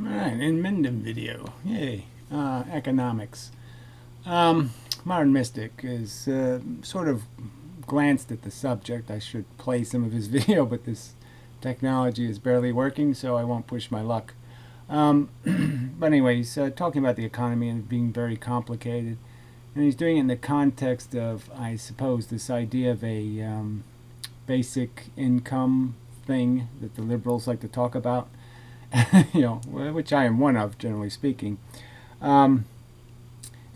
Alright, inmendham video. Yay. Economics. Modern Mystic is sort of glanced at the subject. I should play some of his video, but this technology is barely working, so I won't push my luck. But anyway, he's talking about the economy and being very complicated. And he's doing it in the context of, I suppose, this idea of a basic income thing that the liberals like to talk about. Which I am one of, generally speaking. And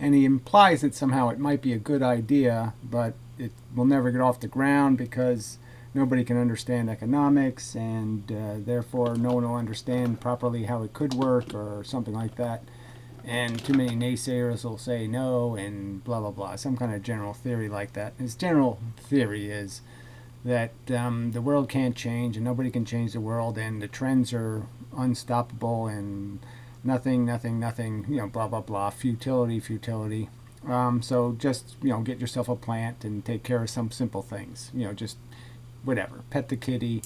he implies that somehow it might be a good idea, but it will never get off the ground because nobody can understand economics, and therefore no one will understand properly how it could work or something like that. And too many naysayers will say no and blah, blah, blah. Some kind of general theory like that. His general theory is that the world can't change and nobody can change the world, and the trends are unstoppable and nothing, blah, blah, blah, futility. So just, get yourself a plant and take care of some simple things. Just whatever. Pet the kitty.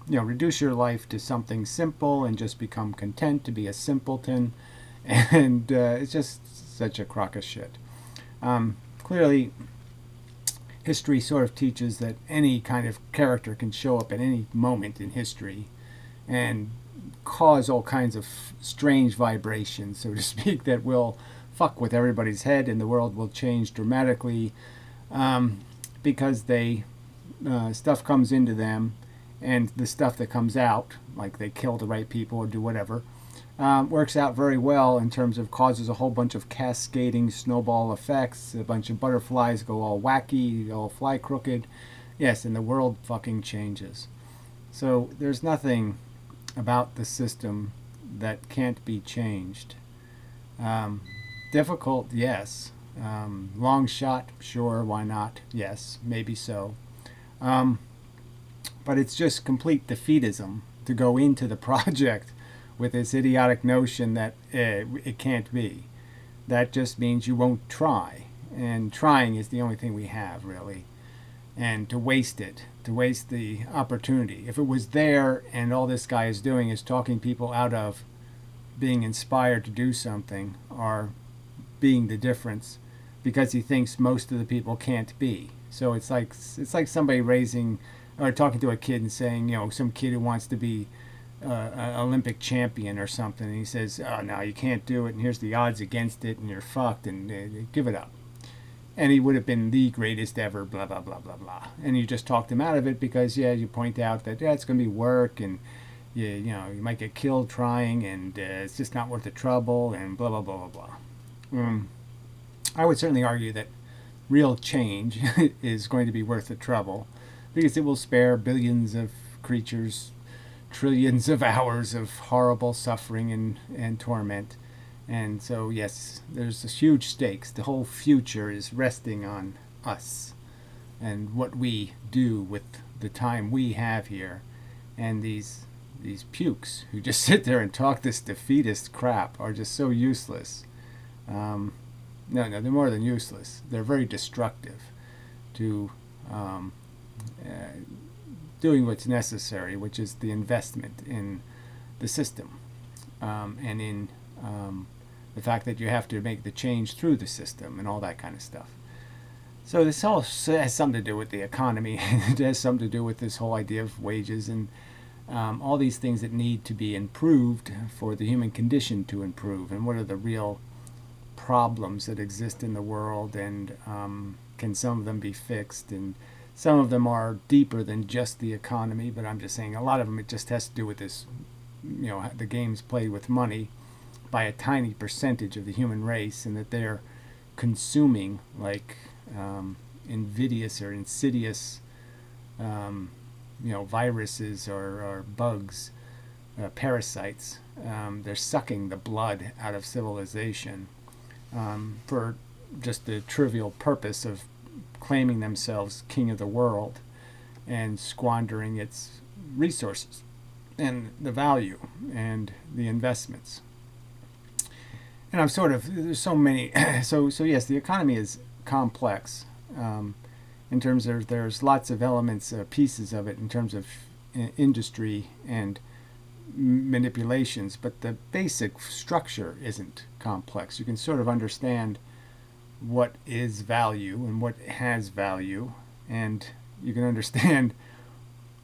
Reduce your life to something simple and just become content to be a simpleton. And it's just such a crock of shit. Clearly, history sort of teaches that any kind of character can show up at any moment in history and cause all kinds of strange vibrations, so to speak, that will fuck with everybody's head, and the world will change dramatically because stuff comes into them, and the stuff that comes out, like they kill the right people or do whatever, works out very well in terms of causes a whole bunch of cascading snowball effects. A bunch of butterflies go all wacky, all fly crooked. Yes, and the world fucking changes. So there's nothing about the system that can't be changed. Difficult, yes. Long shot, sure, why not? Yes, maybe so. But it's just complete defeatism to go into the project with this idiotic notion that it can't be. That just means you won't try. And trying is the only thing we have, really. And to waste the opportunity. If it was there and all this guy is doing is talking people out of being inspired to do something or being the difference because he thinks most of the people can't be. So it's like somebody raising or talking to a kid and saying, some kid who wants to be an Olympic champion or something, and he says, oh no, you can't do it, and here's the odds against it, and you're fucked, and give it up. And he would have been the greatest ever, blah, blah, blah, blah, blah. And you just talked him out of it because, you point out that, it's going to be work, and, you might get killed trying, and it's just not worth the trouble, and blah, blah, blah, blah, blah. I would certainly argue that real change is going to be worth the trouble because it will spare billions of creatures trillions of hours of horrible suffering and torment. And so, yes, there's this huge stakes. The whole future is resting on us and what we do with the time we have here. And these pukes who just sit there and talk this defeatist crap are just so useless. No, they're more than useless. They're very destructive to doing what's necessary, which is the investment in the system and in the fact that you have to make the change through the system and all that kind of stuff. So this all has something to do with the economy. It has something to do with this whole idea of wages and all these things that need to be improved for the human condition to improve, and what are the real problems that exist in the world, and can some of them be fixed, and some of them are deeper than just the economy, but I'm just saying a lot of them, it just has to do with this, the games played with money by a tiny percentage of the human race, and that they're consuming like invidious or insidious viruses or bugs, parasites. They're sucking the blood out of civilization for just the trivial purpose of claiming themselves king of the world and squandering its resources and the value and the investments. And there's so many, so yes, the economy is complex in terms of there's lots of elements, pieces of it in terms of industry and manipulations, but the basic structure isn't complex. You can sort of understand what is value and what has value, and you can understand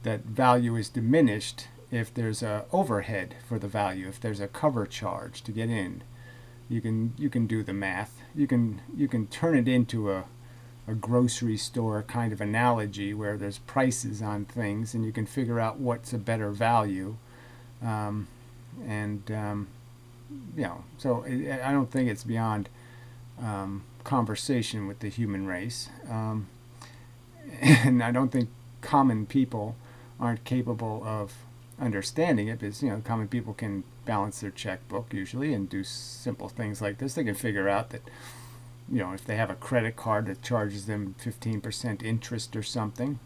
that value is diminished if there's a overhead for the value, if there's a cover charge to get in. You can do the math. You can turn it into a grocery store kind of analogy where there's prices on things and you can figure out what's a better value. So I don't think it's beyond conversation with the human race. And I don't think common people aren't capable of understanding it, because common people can balance their checkbook usually and do simple things like this. They can figure out that if they have a credit card that charges them 15% interest or something,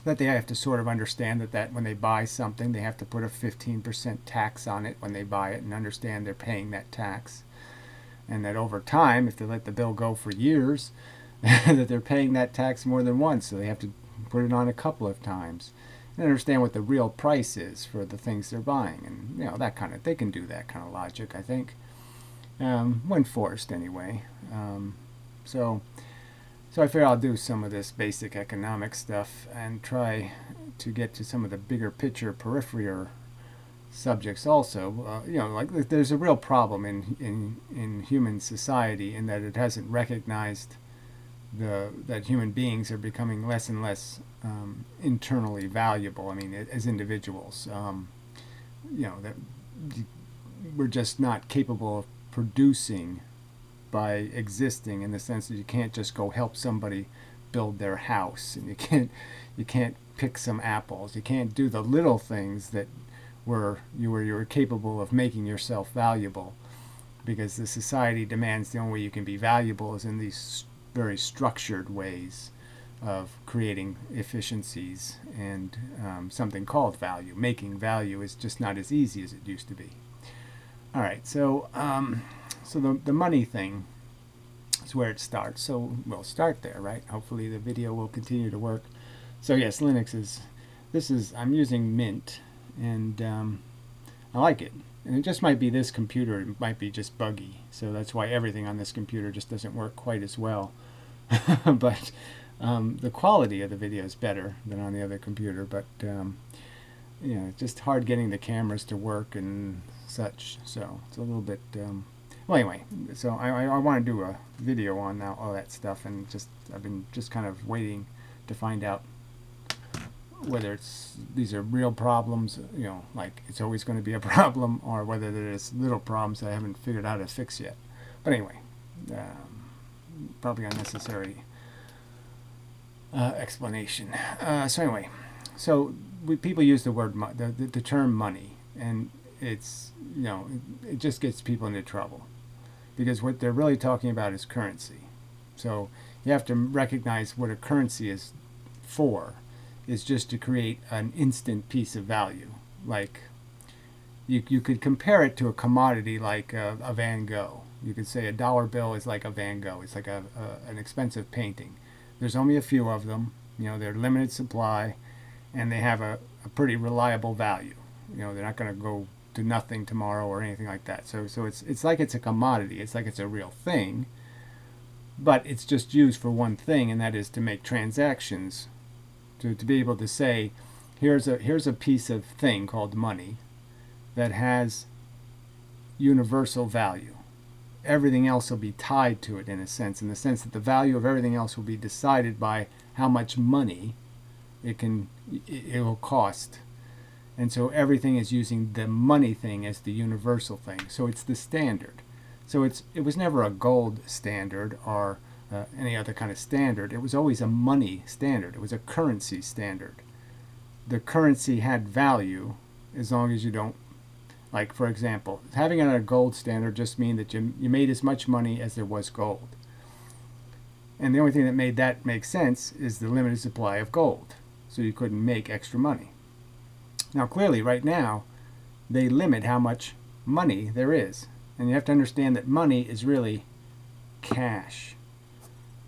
that they have to sort of understand that when they buy something they have to put a 15% tax on it when they buy it, and understand they're paying that tax, and that over time, if they let the bill go for years, that they're paying that tax more than once, so they have to put it on a couple of times, and understand what the real price is for the things they're buying, and they can do that kind of logic, I think, when forced anyway. So I figure I'll do some of this basic economic stuff and try to get to some of the bigger picture peripheral subjects also. Like there's a real problem in human society in that it hasn't recognized that human beings are becoming less and less internally valuable. I mean, as individuals, that we're just not capable of producing by existing, in the sense that you can't just go help somebody build their house, and you can't pick some apples, you can't do the little things that you were capable of making yourself valuable, because the society demands the only way you can be valuable is in these very structured ways of creating efficiencies and something called value. Making value is just not as easy as it used to be. All right, so the money thing is where it starts. So we'll start there, right? Hopefully the video will continue to work. So yes, Linux I'm using Mint, and I like it. And it just might be this computer, it might be just buggy. So that's why everything on this computer just doesn't work quite as well. But the quality of the video is better than on the other computer. But it's just hard getting the cameras to work and such. So it's a little bit. Well, anyway, so I want to do a video on all that stuff, and I've been just kind of waiting to find out whether these are real problems, like it's always going to be a problem, or whether there's little problems that I haven't figured out how to fix yet. But anyway, probably unnecessary explanation. So anyway, people use the word the term money, and it's it just gets people into trouble, because what they're really talking about is currency. So you have to recognize what a currency is for. Is just to create an instant piece of value. Like you could compare it to a commodity like a Van Gogh. You could say a dollar bill is like a Van Gogh. It's like an expensive painting. There's only a few of them. They're limited supply, and they have a pretty reliable value. They're not going to go to nothing tomorrow or anything like that. So it's like it's a commodity. It's like it's a real thing, but it's just used for one thing, and that is to make transactions. To be able to say, here's a piece of thing called money that has universal value. Everything else will be tied to it in the sense that the value of everything else will be decided by how much money it will cost. And so everything is using the money thing as the universal thing. So it's the standard. So it was never a gold standard or any other kind of standard. It was always a money standard. It was a currency standard. The currency had value as long as you don't, like for example, having it on a gold standard just mean that you made as much money as there was gold. And the only thing that made that make sense is the limited supply of gold. So you couldn't make extra money. Now clearly right now they limit how much money there is. And you have to understand that money is really cash.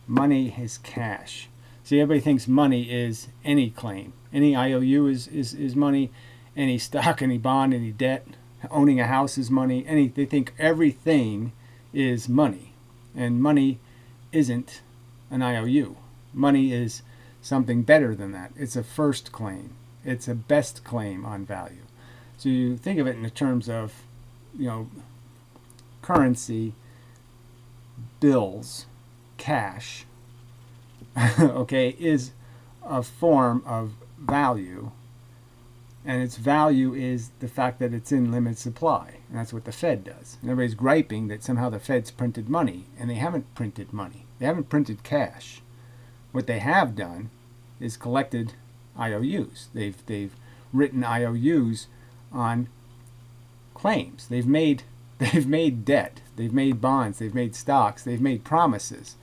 Money is cash. See, everybody thinks money is any claim. Any IOU is money. any stock, any bond, any debt. Owning a house is money. They think everything is money, and money isn't an IOU. Money is something better than that. It's a first claim. It's a best claim on value. So you think of it in the terms of, currency, bills, cash, okay, is a form of value, and its value is the fact that it's in limited supply, and that's what the Fed does. And everybody's griping that somehow the Fed's printed money, and they haven't printed money. They haven't printed cash. What they have done is collected IOUs. They've written IOUs on claims. They've made debt. They've made bonds. They've made stocks. They've made promises,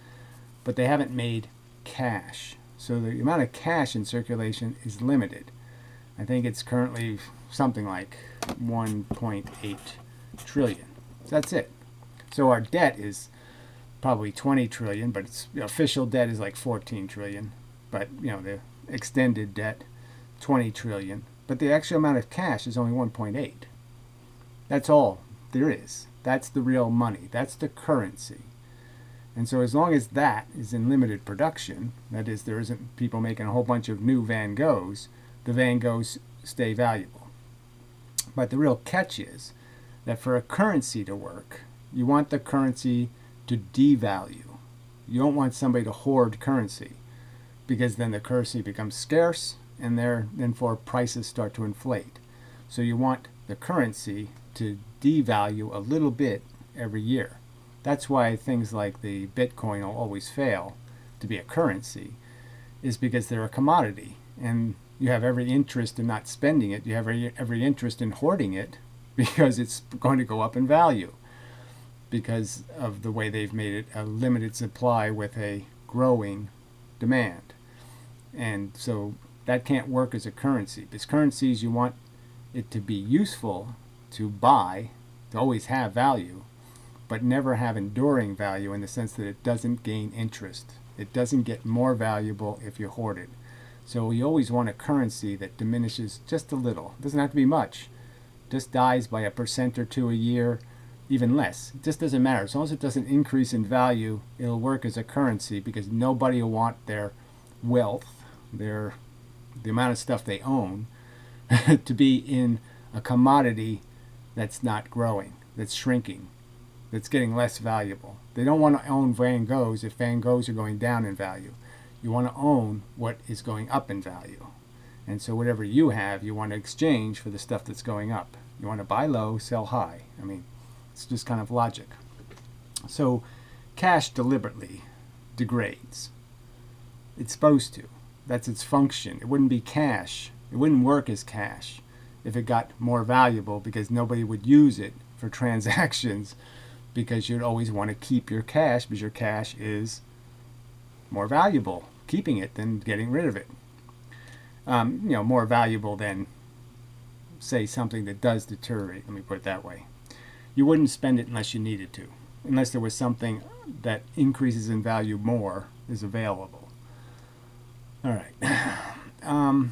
but they haven't made cash. So the amount of cash in circulation is limited. I think it's currently something like 1.8 trillion. So that's it. So our debt is probably 20 trillion, but its official debt is like 14 trillion. But the extended debt, 20 trillion. But the actual amount of cash is only 1.8. That's all there is. That's the real money. That's the currency. And so as long as that is in limited production, that is, there isn't people making a whole bunch of new Van Goghs, the Van Goghs stay valuable. But the real catch is that for a currency to work, you want the currency to devalue. You don't want somebody to hoard currency, because then the currency becomes scarce, and therefore prices start to inflate. So you want the currency to devalue a little bit every year. That's why things like the Bitcoin will always fail to be a currency, is because they're a commodity, and you have every interest in not spending it. You have every interest in hoarding it, because it's going to go up in value because of the way they've made it a limited supply with a growing demand. And so that can't work as a currency. Because currencies, you want it to be useful to buy, to always have value, but never have enduring value, in the sense that it doesn't gain interest. It doesn't get more valuable if you hoard it. So you always want a currency that diminishes just a little. It doesn't have to be much. Just dies by 1% or 2% a year, even less. It just doesn't matter. As long as it doesn't increase in value, it'll work as a currency, because nobody will want their wealth, the amount of stuff they own, to be in a commodity that's not growing, that's shrinking, that's getting less valuable. They don't want to own Van Goghs if Van Goghs are going down in value. You want to own what is going up in value. And so whatever you have, you want to exchange for the stuff that's going up. You want to buy low, sell high. I mean, it's just kind of logic. So cash deliberately degrades. It's supposed to. That's its function. It wouldn't be cash. It wouldn't work as cash if it got more valuable, because nobody would use it for transactions, because you'd always want to keep your cash, because your cash is more valuable keeping it than getting rid of it. More valuable than, say, something that does deteriorate. Let me put it that way. You wouldn't spend it unless you needed to, unless there was something that increases in value more is available. All right.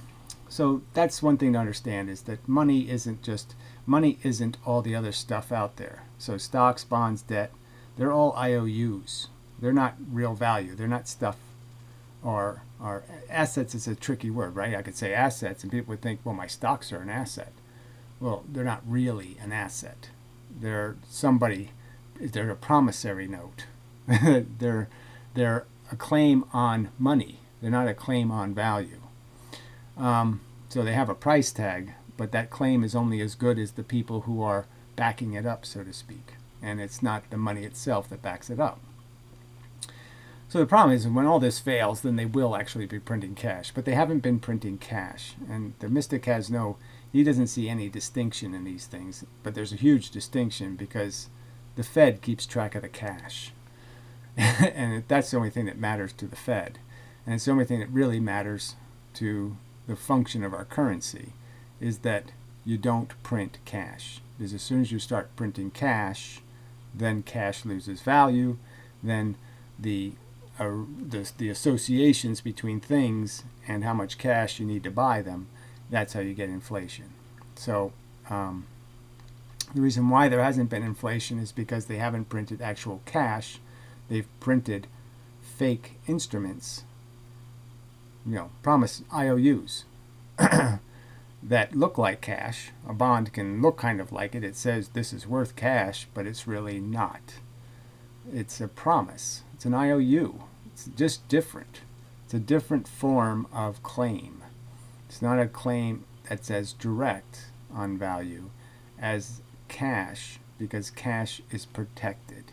So that's one thing to understand, is that money isn't all the other stuff out there. So stocks, bonds, debt, they're all IOUs. They're not real value. They're not stuff, or assets is a tricky word, right? I could say assets, and people would think, well, my stocks are an asset. Well, they're not really an asset. They're a promissory note. they're a claim on money. They're not a claim on value. So they have a price tag, but that claim is only as good as the people who are backing it up, so to speak. And it's not the money itself that backs it up. So the problem is, when all this fails, then they will actually be printing cash. But they haven't been printing cash. And the mystic he doesn't see any distinction in these things. But there's a huge distinction, because the Fed keeps track of the cash. And that's the only thing that matters to the Fed. And it's the only thing that really matters to the function of our currency, is that you don't print cash. Because as soon as you start printing cash, then cash loses value. Then the associations between things and how much cash you need to buy them, that's how you get inflation. So the reason why there hasn't been inflation is because they haven't printed actual cash. They've printed fake instruments, promise IOUs that look like cash. A bond can look kind of like it. It says this is worth cash, but it's really not. It's a promise. It's an IOU. It's just different. It's a different form of claim. It's not a claim that's as direct on value as cash, because cash is protected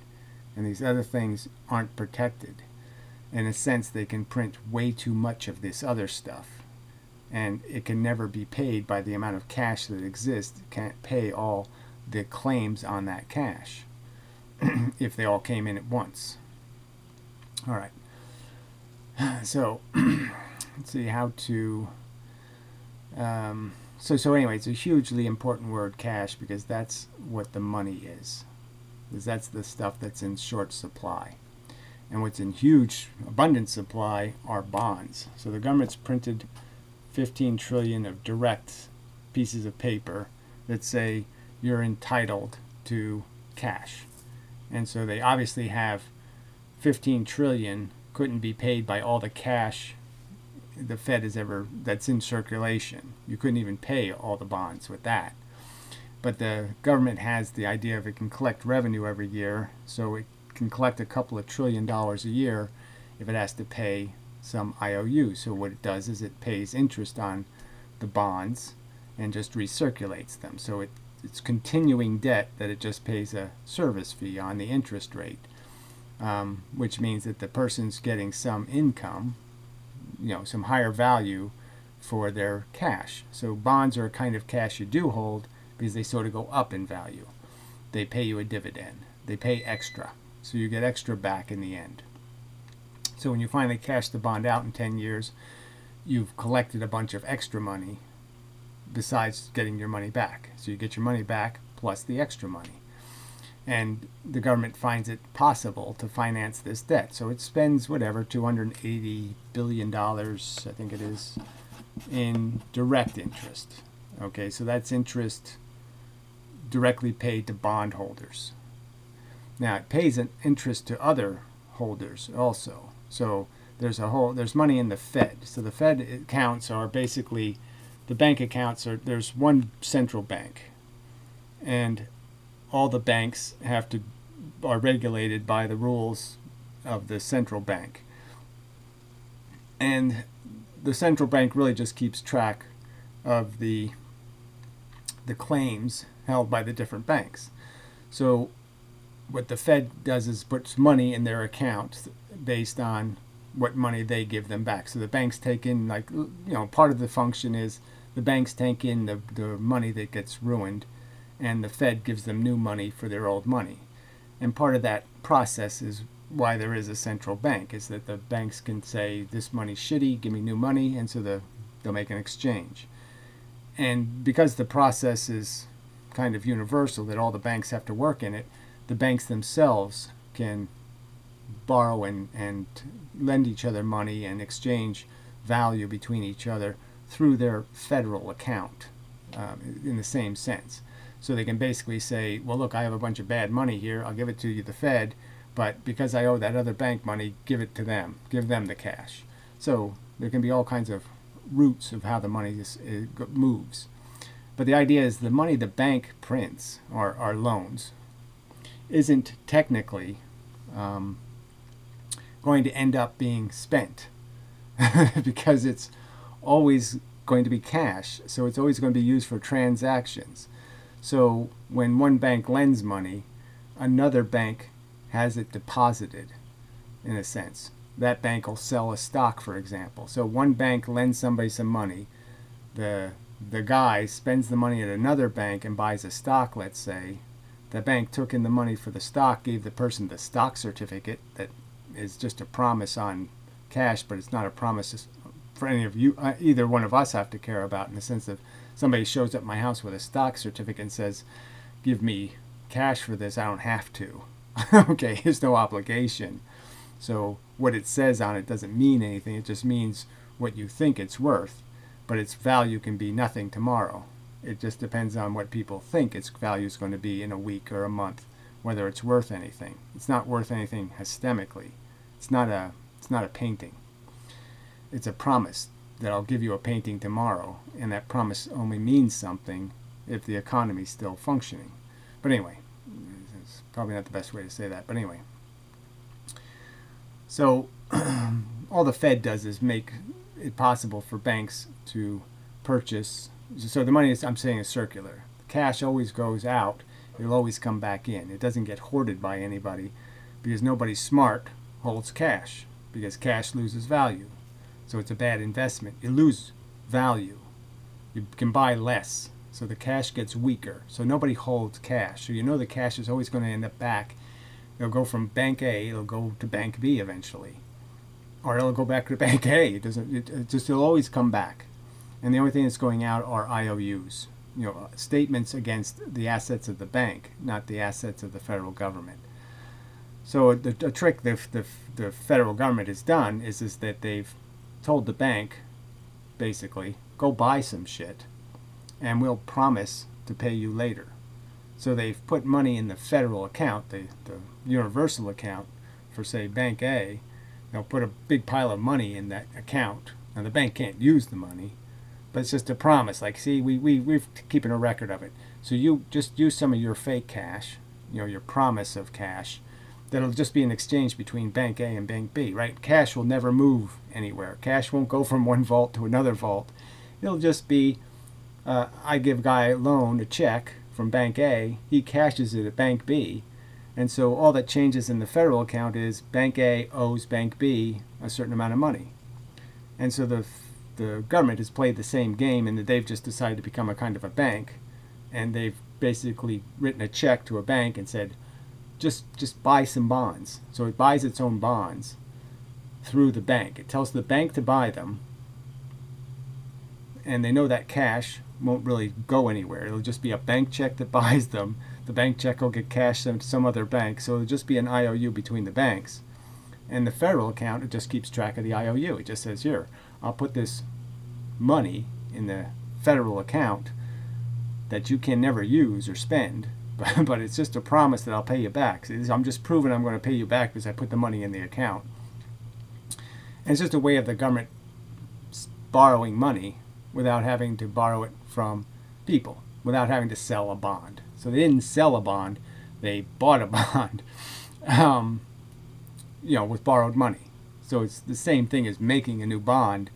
and these other things aren't protected. In a sense, they can print way too much of this other stuff, and it can never be paid by the amount of cash that exists. It can't pay all the claims on that cash if they all came in at once. All right, so let's see how to So anyway, it's a hugely important word, cash, because that's what the money is. Because that's the stuff that's in short supply. And what's in huge, abundant supply are bonds. So the government's printed 15 trillion of direct pieces of paper that say you're entitled to cash. And so they obviously have 15 trillion couldn't be paid by all the cash the Fed is that's in circulation. You couldn't even pay all the bonds with that. But the government has the idea of it can collect revenue every year, so it can collect a couple of $1 trillion a year if it has to pay some IOU. So what it does is it pays interest on the bonds and just recirculates them. So it's continuing debt that it just pays a service fee on the interest rate, which means that the person's getting some income, some higher value for their cash. So bonds are a kind of cash you do hold because they sort of go up in value. They pay you a dividend. They pay extra. So you get extra back in the end. So when you finally cash the bond out in 10 years, you've collected a bunch of extra money besides getting your money back. So you get your money back plus the extra money. And the government finds it possible to finance this debt. So it spends whatever, $280 billion, I think it is, in direct interest. Okay, so that's interest directly paid to bondholders. Now it pays an interest to other holders also. So there's money in the Fed. So the Fed accounts are basically, the bank accounts there's one central bank, and all the banks are regulated by the rules of the central bank. And the central bank really just keeps track of the claims held by the different banks. So what the Fed does is puts money in their account based on what money they give them back. So the banks take in, part of the function is the banks take in the money that gets ruined, and the Fed gives them new money for their old money. And part of that process is why there is a central bank, is that the banks can say, this money's shitty, give me new money, and so they'll make an exchange. And because the process is kind of universal, that all the banks have to work in it, the banks themselves can borrow and lend each other money and exchange value between each other through their federal account in the same sense. So they can basically say, well, look, I have a bunch of bad money here. I'll give it to you, the Fed, but because I owe that other bank money, give it to them. Give them the cash. So there can be all kinds of routes of how the money moves. But the idea is the money the bank prints, or loans, isn't technically going to end up being spent because it's always going to be cash. So it's always going to be used for transactions. So when one bank lends money, another bank has it deposited, in a sense. That bank will sell a stock, for example. So one bank lends somebody some money. The guy spends the money at another bank and buys a stock, let's say. The bank took in the money for the stock, gave the person the stock certificate that is just a promise on cash, but it's not a promise for any of you, either one of us have to care about, in the sense of somebody shows up at my house with a stock certificate and says, give me cash for this, I don't have to. Okay, there's no obligation. So what it says on it doesn't mean anything. It just means what you think it's worth, but its value can be nothing tomorrow. It just depends on what people think its value is going to be in a week or a month, whether it's worth anything. It's not worth anything systemically. It's not a painting. It's a promise that I'll give you a painting tomorrow, and that promise only means something if the economy's still functioning. But anyway, it's probably not the best way to say that, but anyway. So all the Fed does is make it possible for banks to purchase. So the money, I'm saying, is circular. Cash always goes out. It'll always come back in. It doesn't get hoarded by anybody because nobody smart holds cash, because cash loses value. So it's a bad investment. You lose value. You can buy less. So the cash gets weaker. So nobody holds cash. So you know the cash is always going to end up back. It'll go from bank A, it'll go to bank B eventually. Or it'll go back to bank A. It'll always come back. And the only thing that's going out are IOUs. Statements against the assets of the bank, not the assets of the federal government. So the trick the federal government has done is that they've told the bank, basically, go buy some shit and we'll promise to pay you later. So they've put money in the federal account, the universal account for, say, Bank A. They'll put a big pile of money in that account. Now the bank can't use the money, but it's just a promise. Like, see, we're keeping a record of it. So you just use some of your fake cash, your promise of cash, that'll just be an exchange between Bank A and Bank B, right? Cash will never move anywhere. Cash won't go from one vault to another vault. It'll just be, I give guy a loan, a check from Bank A, he cashes it at Bank B, and so all that changes in the federal account is Bank A owes Bank B a certain amount of money. And so the government has played the same game in that they've just decided to become a kind of a bank, and they've basically written a check to a bank and said, just buy some bonds. So it buys its own bonds through the bank. It tells the bank to buy them, and they know that cash won't really go anywhere. It'll just be a bank check that buys them. The bank check will get cashed to some other bank, so it'll just be an IOU between the banks. And the federal account, it just keeps track of the IOU. It just says, here, I'll put this money in the federal account that you can never use or spend, but it's just a promise that I'll pay you back. So I'm just proving I'm going to pay you back because I put the money in the account. And it's just a way of the government borrowing money without having to borrow it from people, without having to sell a bond. So they didn't sell a bond, they bought a bond, with borrowed money. So it's the same thing as making a new bond.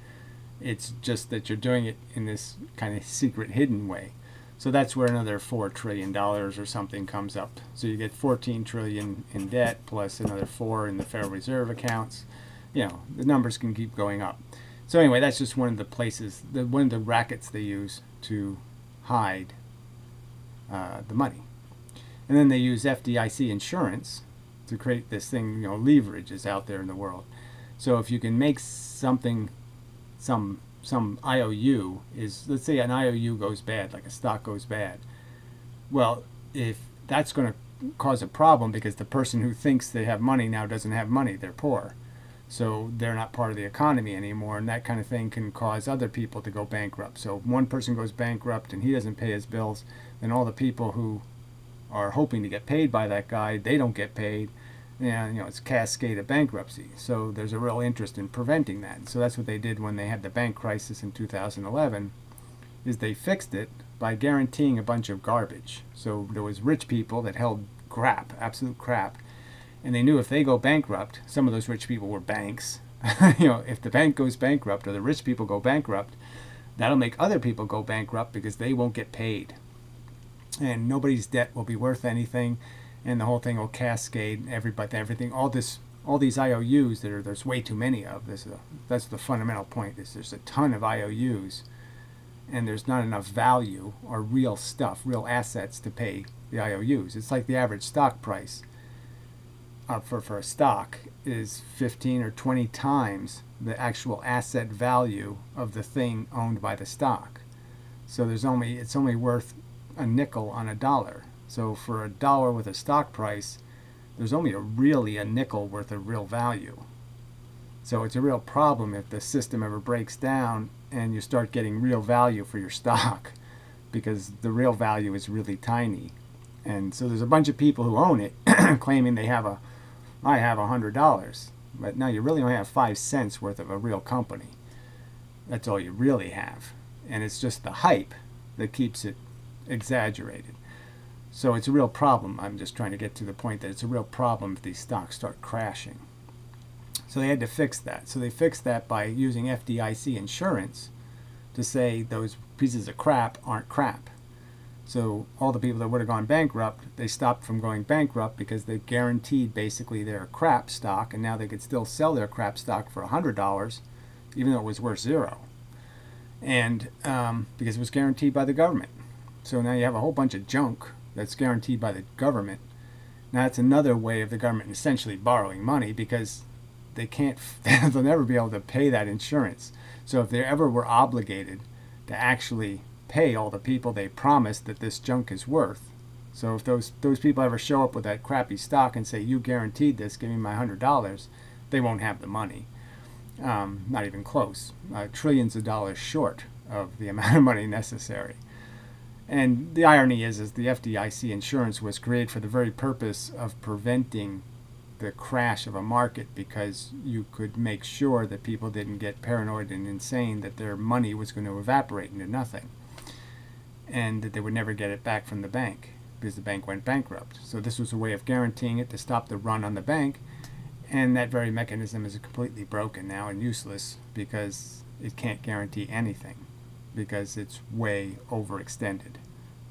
It's just that you're doing it in this kind of secret, hidden way. So that's where another $4 trillion or something comes up. So you get 14 trillion in debt plus another 4 in the Federal Reserve accounts. The numbers can keep going up. So anyway, that's just one of the places, one of the rackets they use to hide the money. And then they use FDIC insurance to create this thing, leverage is out there in the world. So if you can make something, some IOU is, let's say an IOU goes bad, like a stock goes bad. Well, if that's going to cause a problem because the person who thinks they have money now doesn't have money, they're poor. So they're not part of the economy anymore, and that kind of thing can cause other people to go bankrupt. So if one person goes bankrupt and he doesn't pay his bills, then all the people who are hoping to get paid by that guy, they don't get paid. And it's a cascade of bankruptcy. So there's a real interest in preventing that. So that's what they did when they had the bank crisis in 2011, is they fixed it by guaranteeing a bunch of garbage. So there was rich people that held crap, absolute crap, and they knew if they go bankrupt, some of those rich people were banks. If the bank goes bankrupt or the rich people go bankrupt, that'll make other people go bankrupt because they won't get paid. And nobody's debt will be worth anything, and the whole thing will cascade. Everything, all these IOUs there's way too many of. That's the fundamental point. There's a ton of IOUs, and there's not enough value or real stuff, real assets to pay the IOUs. It's like the average stock price for a stock is 15 or 20 times the actual asset value of the thing owned by the stock. So it's only worth a nickel on a dollar. So for a dollar with a stock price, there's only really a nickel worth of real value. So it's a real problem if the system ever breaks down and you start getting real value for your stock. because the real value is really tiny. And so there's a bunch of people who own it claiming I have $100, but no, you really only have 5 cents worth of a real company. That's all you really have. And it's just the hype that keeps it exaggerated. So it's a real problem. I'm just trying to get to the point that it's a real problem if these stocks start crashing. So they had to fix that. So they fixed that by using FDIC insurance to say those pieces of crap aren't crap. So all the people that would have gone bankrupt, they stopped from going bankrupt because they guaranteed basically their crap stock, and now they could still sell their crap stock for $100, even though it was worth $0. And because it was guaranteed by the government. So now you have a whole bunch of junk that's guaranteed by the government. Now that's another way of the government essentially borrowing money, because they can't, they'll never be able to pay that insurance. So if they ever were obligated to actually pay all the people they promised that this junk is worth, so if those people ever show up with that crappy stock and say, you guaranteed this, give me my $100, they won't have the money. Not even close. Trillions of dollars short of the amount of money necessary. And the irony is the FDIC insurance was created for the very purpose of preventing the crash of a market, because you could make sure that people didn't get paranoid and insane that their money was going to evaporate into nothing, and that they would never get it back from the bank because the bank went bankrupt. So this was a way of guaranteeing it to stop the run on the bank, and that very mechanism is completely broken now and useless, because it can't guarantee anything because it's way overextended.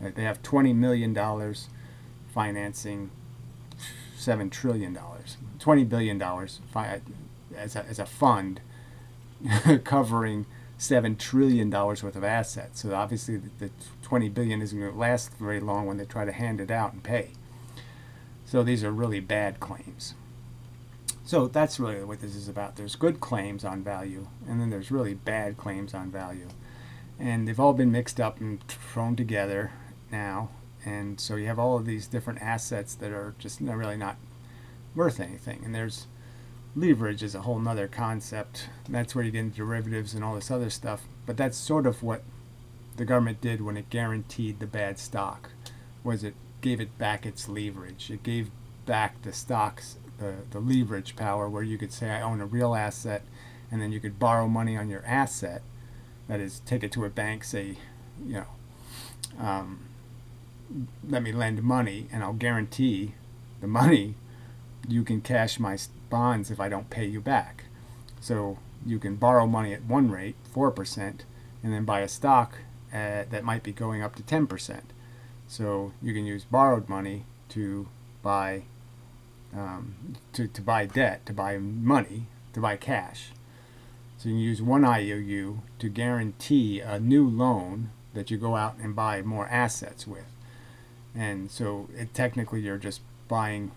They have $20 million financing $7 trillion, $20 billion as a fund covering $7 trillion worth of assets. So obviously the $20 billion isn't going to last very long when they try to hand it out and pay. So these are really bad claims. So that's really what this is about. There's good claims on value, and then there's really bad claims on value. And they've all been mixed up and thrown together now. And so you have all of these different assets that are just really not worth anything. And there's leverage is a whole nother concept. That's where you get into derivatives and all this other stuff. But that's sort of what the government did when it guaranteed the bad stock, was it gave it back its leverage. It gave back the stocks the leverage power, where you could say, I own a real asset, and then you could borrow money on your asset. That is, take it to a bank, say, you know, let me lend money and I'll guarantee the money. You can cash my bonds if I don't pay you back. So you can borrow money at one rate, 4%, and then buy a stock that might be going up to 10%. So you can use borrowed money to buy to buy debt, to buy money, to buy cash. So you can use one IOU to guarantee a new loan that you go out and buy more assets with. And so technically you're just buying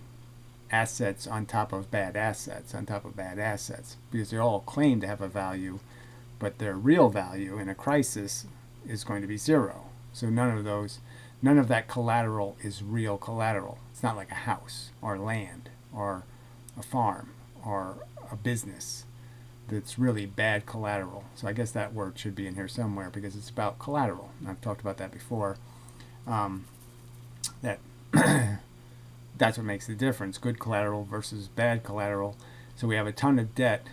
assets on top of bad assets on top of bad assets, because they all claim to have a value, but their real value in a crisis is going to be zero. So none of that collateral is real collateral. It's not like a house or land or a farm or a business that's really bad collateral. So I guess that word should be in here somewhere, because it's about collateral. And I've talked about that before. That that's what makes the difference, good collateral versus bad collateral. So we have a ton of debt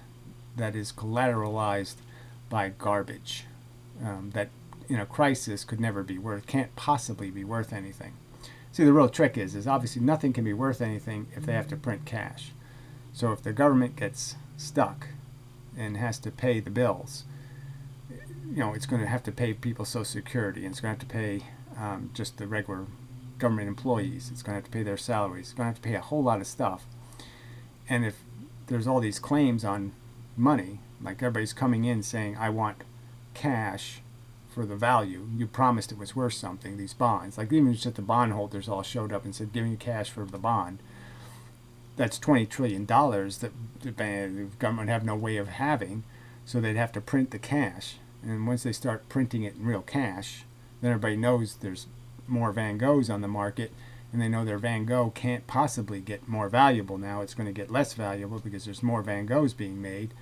that is collateralized by garbage that in a crisis could never be worth, can't possibly be worth anything. See, the real trick is obviously nothing can be worth anything if they have to print cash. So if the government gets stuck and has to pay the bills, you know, it's going to have to pay people Social Security, and it's going to have to pay just the regular government employees. It's going to have to pay their salaries. It's going to have to pay a whole lot of stuff. And if there's all these claims on money, like everybody's coming in saying, I want cash for the value, you promised it was worth something, these bonds, like even just the bondholders all showed up and said, give me cash for the bond. That's $20 trillion that the government have no way of having, so they'd have to print the cash. And once they start printing it in real cash, then everybody knows there's more Van Goghs on the market, and they know their Van Gogh can't possibly get more valuable now. It's going to get less valuable because there's more Van Goghs being made,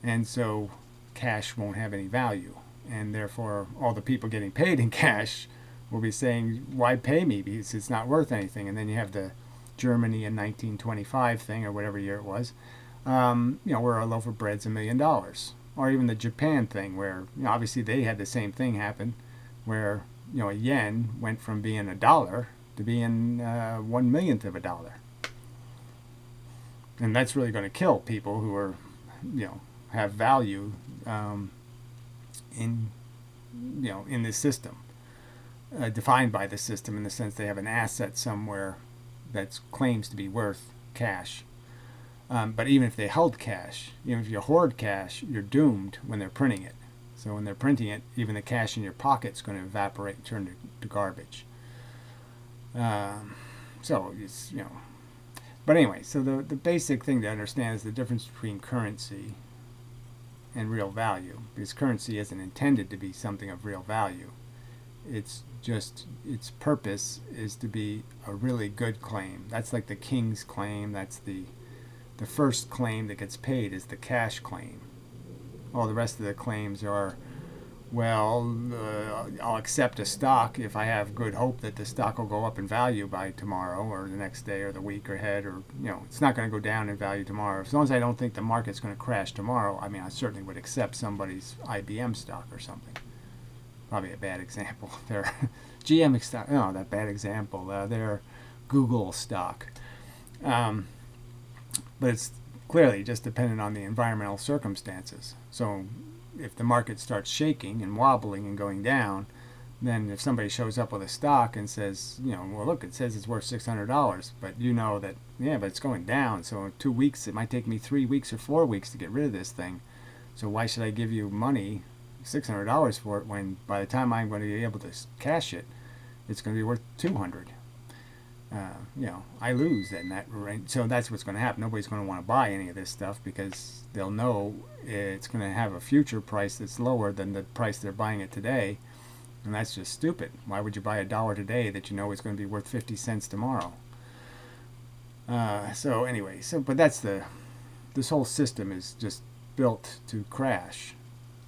and so cash won't have any value. And therefore all the people getting paid in cash will be saying, why pay me, because it's not worth anything. And then you have the Germany in 1925 thing, or whatever year it was, where a loaf of bread's $1 million. Or even the Japan thing, where obviously they had the same thing happen, where a yen went from being $1 to being 1/1,000,000th of a dollar. And that's really going to kill people who are, have value in this system, defined by the system in the sense they have an asset somewhere that claims to be worth cash. But even if they held cash, even if you hoard cash, you're doomed when they're printing it. So when they're printing it, even the cash in your pocket's going to evaporate and turn to garbage. So it's, But anyway, so the basic thing to understand is the difference between currency and real value. Because currency isn't intended to be something of real value. It's just, its purpose is to be a really good claim. That's like the king's claim. That's the first claim that gets paid is the cash claim. All the rest of the claims are, I'll accept a stock if I have good hope that the stock will go up in value by tomorrow or the next day or the week ahead, or it's not going to go down in value tomorrow. As long as I don't think the market's going to crash tomorrow, I mean, I certainly would accept somebody's IBM stock or something. Probably a bad example. Their GM stock, no, that bad example. Their Google stock. But it's clearly just dependent on the environmental circumstances. So if the market starts shaking and wobbling and going down, then if somebody shows up with a stock and says, well, look, it says it's worth $600, but that, but it's going down. So in 2 weeks, it might take me 3 weeks or 4 weeks to get rid of this thing. So why should I give you money, $600 for it, when by the time I'm going to be able to cash it, it's going to be worth $200? I lose in that range. So that's what's going to happen. Nobody's going to want to buy any of this stuff because they'll know it's going to have a future price that's lower than the price they're buying it today. And that's just stupid. Why would you buy $1 today that is going to be worth 50 cents tomorrow? So anyway, but that's this whole system is just built to crash,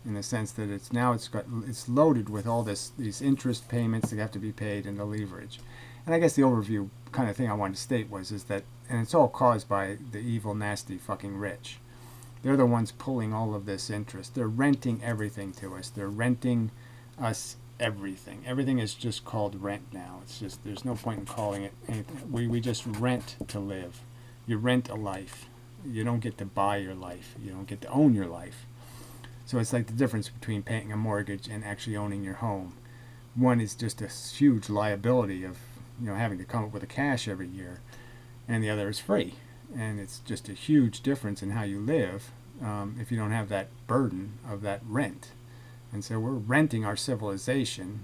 in the sense that it's loaded with all these interest payments that have to be paid and the leverage. And I guess the overview kind of thing I wanted to state is that, and it's all caused by the evil, nasty fucking rich. They're the ones pulling all of this interest. They're renting everything to us. They're renting us everything. Everything is just called rent now. It's just, there's no point in calling it anything. We just rent to live. You rent a life. You don't get to buy your life. You don't get to own your life. So it's like the difference between paying a mortgage and actually owning your home. One is just a huge liability of having to come up with the cash every year, and the other is free. And it's just a huge difference in how you live if you don't have that burden of that rent. And so we're renting our civilization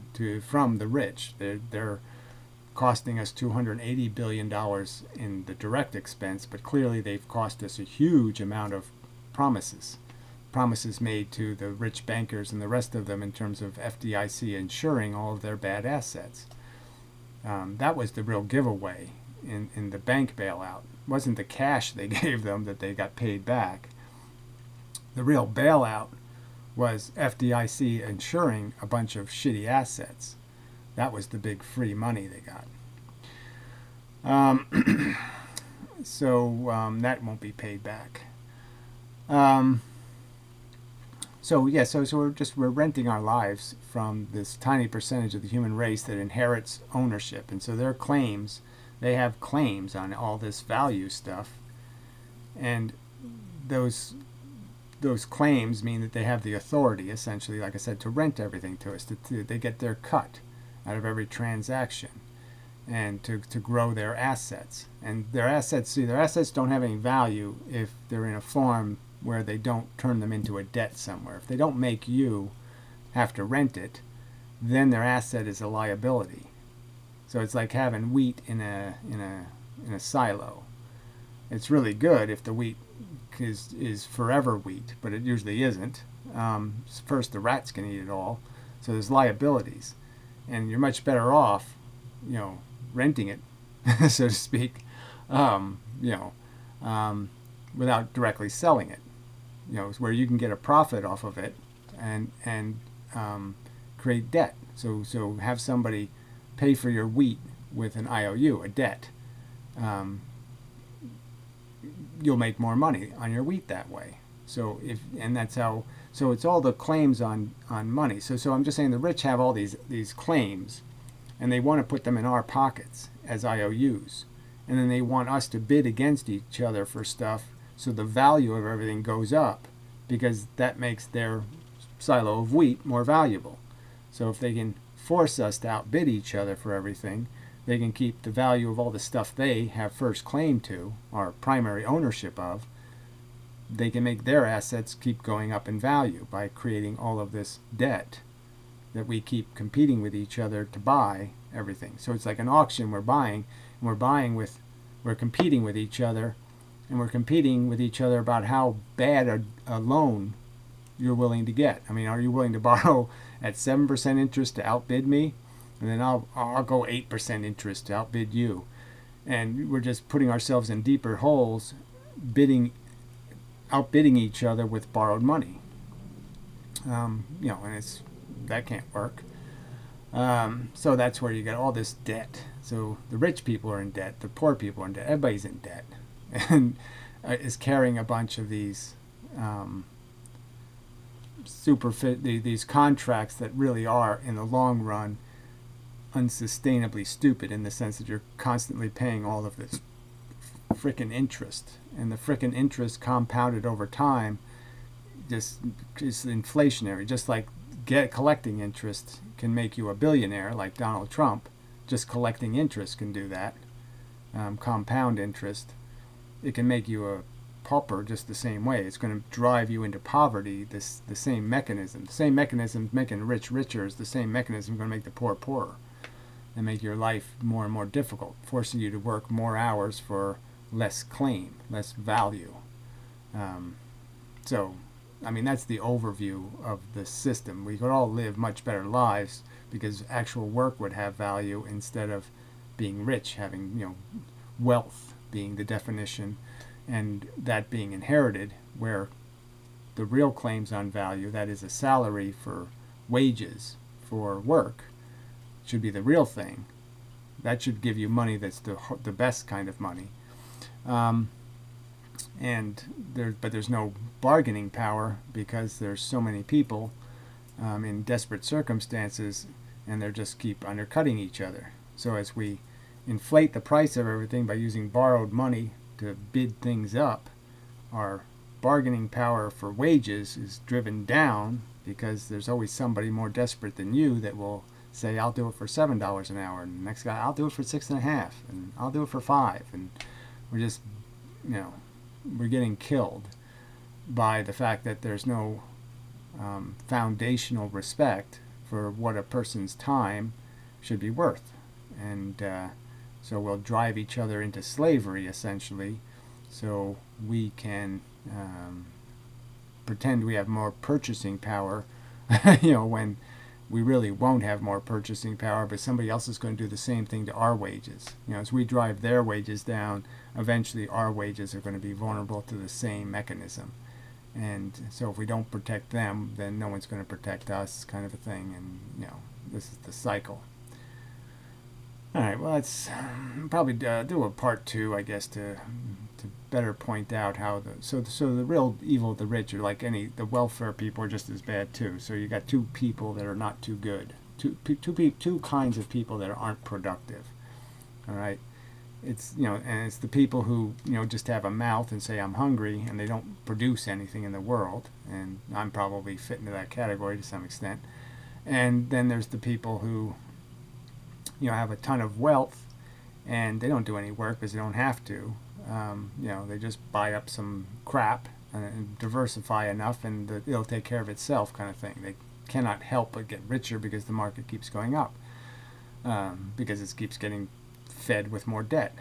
from the rich. They're costing us $280 billion in the direct expense, but clearly they've cost us a huge amount of promises made to the rich bankers and the rest of them in terms of FDIC insuring all of their bad assets. That was the real giveaway in the bank bailout. It wasn't the cash they gave them that they got paid back. The real bailout was FDIC insuring a bunch of shitty assets. That was the big free money they got. So that won't be paid back. So we're renting our lives from this tiny percentage of the human race that inherits ownership. And so they have claims on all this value stuff. And those claims mean that they have the authority, essentially, like I said, to rent everything to us. They get their cut out of every transaction, and to grow their assets. And their assets don't have any value if they're in a form where they don't turn them into a debt somewhere. If they don't make you have to rent it, then their asset is a liability. So it's like having wheat in a silo. It's really good if the wheat is forever wheat, but it usually isn't. First, the rats can eat it all, so there's liabilities, and you're much better off, renting it, so to speak, without directly selling it. Where you can get a profit off of it and create debt. So have somebody pay for your wheat with an IOU, a debt, um, you'll make more money on your wheat that way. So that's how. So it's all the claims on money. So I'm just saying the rich have all these claims, and they want to put them in our pockets as IOUs, and then they want us to bid against each other for stuff, so the value of everything goes up, because that makes their silo of wheat more valuable. So if they can force us to outbid each other for everything, they can keep the value of all the stuff they have first claim to, or primary ownership of. They can make their assets keep going up in value by creating all of this debt that we keep competing with each other to buy everything. So it's like an auction. We're competing with each other, and we're competing with each other about how bad a loan you're willing to get. I mean, are you willing to borrow at 7% interest to outbid me? And then I'll go 8% interest to outbid you. And we're just putting ourselves in deeper holes, outbidding each other with borrowed money. And that can't work. So that's where you get all this debt. So the rich people are in debt, the poor people are in debt, everybody's in debt, and is carrying a bunch of these these contracts that really are, in the long run, unsustainably stupid, in the sense that you're constantly paying all of this frickin' interest, and the frickin' interest compounded over time just is inflationary. Just like collecting interest can make you a billionaire, like Donald Trump. Just collecting interest can do that. Compound interest, it can make you a pauper just the same way. It's going to drive you into poverty. The same mechanism making the rich richer is the same mechanism going to make the poor poorer, and make your life more and more difficult, forcing you to work more hours for less claim, less value. So, I mean, that's the overview of the system. We could all live much better lives because actual work would have value, instead of being rich, having, wealth being the definition, and that being inherited, where the real claims on value, that is a salary for wages for work, should be the real thing. That should give you money that's the best kind of money. But there's no bargaining power, because there's so many people in desperate circumstances, and they just keep undercutting each other. So as we inflate the price of everything by using borrowed money to bid things up, our bargaining power for wages is driven down, because there's always somebody more desperate than you that will say, I'll do it for $7 an hour, and the next guy, I'll do it for $6.50, and I'll do it for $5, and we're just, we're getting killed by the fact that there's no foundational respect for what a person's time should be worth. And so we'll drive each other into slavery, essentially, so we can pretend we have more purchasing power, when we really won't have more purchasing power, but somebody else is going to do the same thing to our wages. As we drive their wages down, eventually our wages are going to be vulnerable to the same mechanism. And so if we don't protect them, then no one's going to protect us, kind of a thing. And, this is the cycle. All right, well, let's probably do a part 2, I guess, to better point out how so the real evil of the rich are like the welfare people are just as bad too. So you got two people that are not too good, two kinds of people that aren't productive. All right, it's and it's the people who just have a mouth and say I'm hungry, and they don't produce anything in the world, and I'm probably fit into that category to some extent. And then there's the people who have a ton of wealth, and they don't do any work because they don't have to. They just buy up some crap and diversify enough, and it'll take care of itself, kind of thing. They cannot help but get richer because the market keeps going up, because it keeps getting fed with more debt,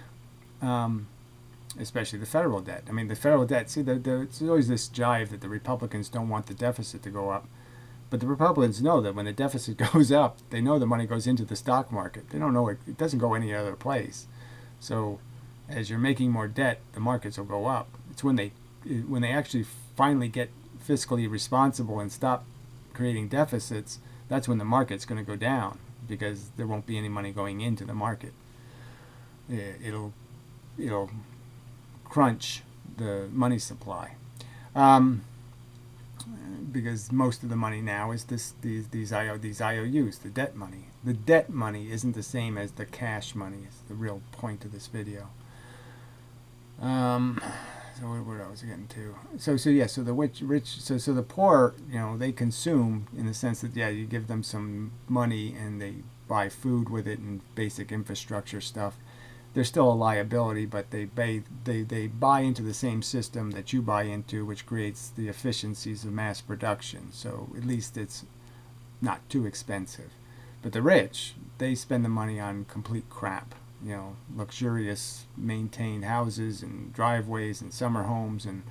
especially the federal debt. I mean, the federal debt, see, it's always this jive that the Republicans don't want the deficit to go up. But the Republicans know that when the deficit goes up, they know the money goes into the stock market. They don't know it doesn't go any other place. So as you're making more debt, the markets will go up. It's when they actually finally get fiscally responsible and stop creating deficits, that's when the market's going to go down, because there won't be any money going into the market. It'll crunch the money supply, because most of the money now is these IOUs, the debt money. The debt money isn't the same as the cash money. It's the real point of this video. So what I was getting to? So the rich, so the poor, they consume in the sense that, yeah, you give them some money and they buy food with it and basic infrastructure stuff. They're still a liability, but they buy into the same system that you buy into, which creates the efficiencies of mass production. So at least it's not too expensive. But the rich, they spend the money on complete crap. Luxurious maintained houses and driveways and summer homes and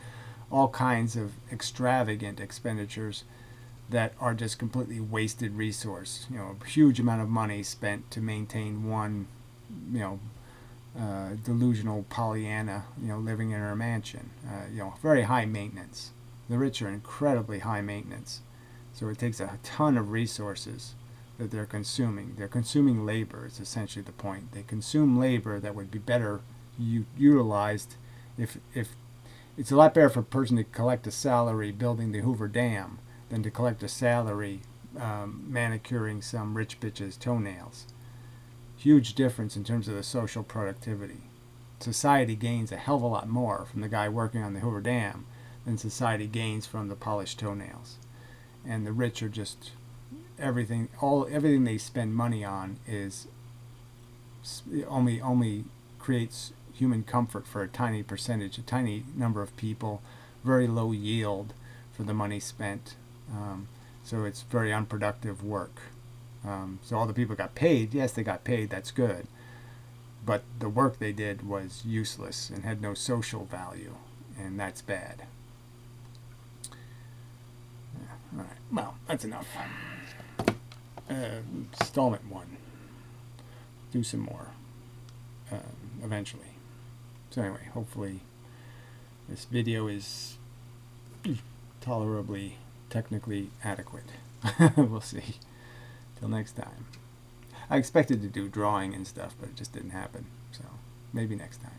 all kinds of extravagant expenditures that are just completely wasted resource. A huge amount of money spent to maintain one, delusional Pollyanna, living in her mansion. Very high maintenance. The rich are incredibly high maintenance. So it takes a ton of resources that they're consuming. They're consuming labor is essentially the point. They consume labor that would be better utilized if it's a lot better for a person to collect a salary building the Hoover Dam than to collect a salary manicuring some rich bitch's toenails. Huge difference in terms of the social productivity. Society gains a hell of a lot more from the guy working on the Hoover Dam than society gains from the polished toenails. And the rich are just everything they spend money on is only creates human comfort for a tiny percentage, a tiny number of people, very low yield for the money spent. So it's very unproductive work. So all the people got paid. Yes, they got paid. That's good. But the work they did was useless and had no social value, and that's bad. Yeah, all right. Well, that's enough. Installment 1. Do some more eventually. So anyway, hopefully this video is tolerably technically adequate. We'll see. Till next time. I expected to do drawing and stuff, but it just didn't happen. So maybe next time.